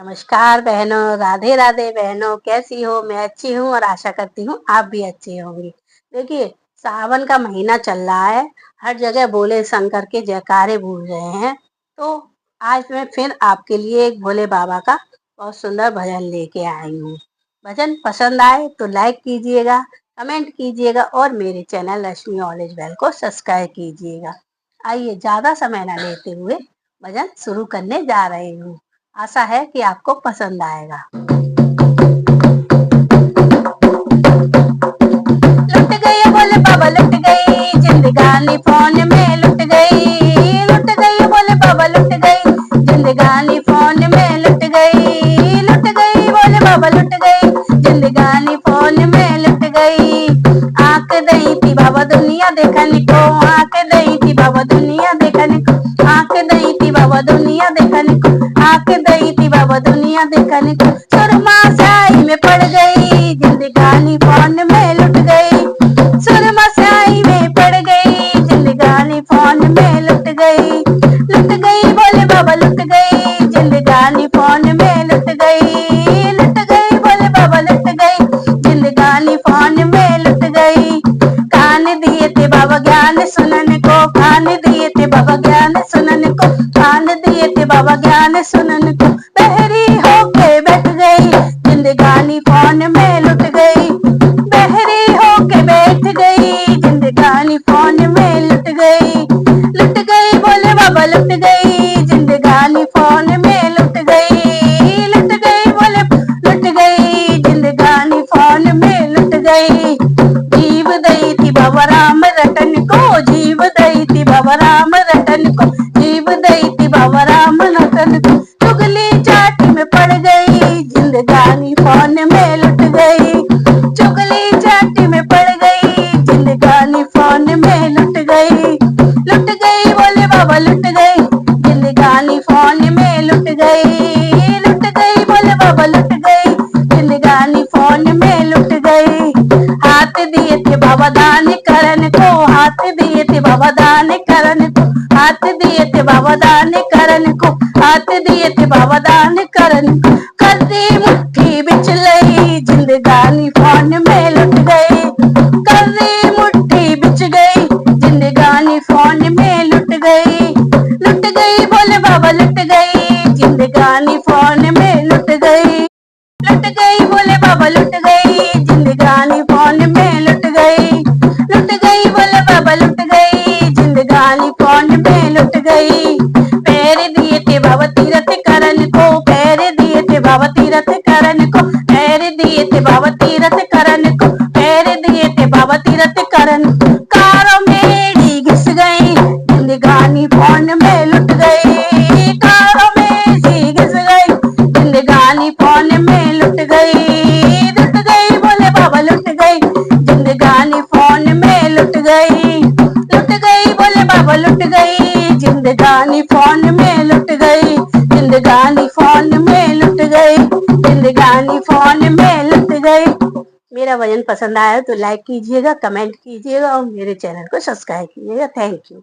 नमस्कार बहनों, राधे राधे बहनों। कैसी हो? मैं अच्छी हूँ और आशा करती हूँ आप भी अच्छे होंगे। देखिए, सावन का महीना चल रहा है। हर जगह भोले शंकर के जयकारे गूंज रहे हैं। तो आज मैं फिर आपके लिए एक भोले बाबा का बहुत सुंदर भजन लेके आई हूँ। भजन पसंद आए तो लाइक कीजिएगा, कमेंट कीजिएगा और मेरे चैनल लक्ष्मी ऑलेज बेल को सब्सक्राइब कीजिएगा। आइए, ज्यादा समय ना लेते हुए भजन शुरू करने जा रही हूँ। आशा है कि आपको पसंद आएगा। लुट गई बोले बाबा, लुट गई जिंदगानी फोन में, लुट गई बोले बाबा, लुट गई जिंदगानी फोन में, लुट गई बोले बाबा, लुट गई जिंदगानी फोन में, लुट गई। आंख दई थी बाबा दुनिया देखने को, आंख दई थी बाबा दुनिया देखने को, आंख दई थी बाबा दुनिया देखने को, आंख दई थी बाबा दुनिया देखने को। सुरमा साई में पड़ गई जिंदगानी फोन में, लुट गई। सुरमा साई में पड़ गई जिंदगानी फोन में, लुट गई बोले बाबा, लुट गई जिंदगानी फोन में, लुट गई बोले बाबा, लुट गई जिंदगानी फोन में, लुट गई। कान दिए थे बाबा ज्ञान सुनने को, कान दिए थे बाबा ज्ञान सुनने को, कान दिए थे बाबा ज्ञान सुनने को। बहरी होके बैठ गई जिंदगानी फोन में, लुट गई। बहरी होके बैठ गई जिंदगानी फोन में, लुट गई बोले बाबा, लुट गई जिंदगानी फोन में, लुट गई बोले, लुट गई जिंदगानी फोन में, लुट गई। जीव दई थी बाबा राम रतन को, जीव दई थी बाबा राम रतन को, जीव दई थी बाबा राम रतन को। चुगली चाटी में पड़ गई जिंदगानी फोन में, लुट गई। चुगली चाटी में पड़ गई जिंदगानी फोन में, लुट गई बोले बाबा, लुट गई जिंदगानी फोन में, लुट गई बोले बाबा, लुट गई जिंदगानी फोन में, लुट गई। हाथ दिए थे बाबा दान करन को, हाथ दिए थे बाबा दान करन को, हाथ दिए थे बाबा दान करन को, हाथ दिए थे बाबा दान करन को। कर दी मुट्ठी बिच लई जिंदगानी फोन में, लुट गई। कर दी मुट्ठी बिच गई जिंदगानी फोन में, लुट गई बोले बाबा, लुट गई जिंदगानी फोन में, लुट गई बोले बाबा, लुट गई जिंदगानी फोन में, लुट गई बोले बाबा, लुट गई जिंदगानी फोन में, लुट गई। पैर दिए थे बाबा तीरथ करन को, पैर दिए थे बाबा तीरथ करन को, पैर दिए थे बाबा तीरथ करन को, पैर दिए थे बाबा तीरथ करन। कारों मेरी घिस गई जिंदगानी फोन में, लुट गई। कारों में सी घिस गई जिंदगानी फोन में, लुट गई बोले बाबा, लुट गई जिंदगानी फोन में, लुट गई बोले बाबा, लुट गई जिंदगानी फोन में, लुट गई जिंदगानी फोन में, लुट गई जिंदगानी फोन में, लुट गई। मेरा भजन पसंद आया तो लाइक कीजिएगा, कमेंट कीजिएगा और मेरे चैनल को सब्सक्राइब कीजिएगा। Thank you.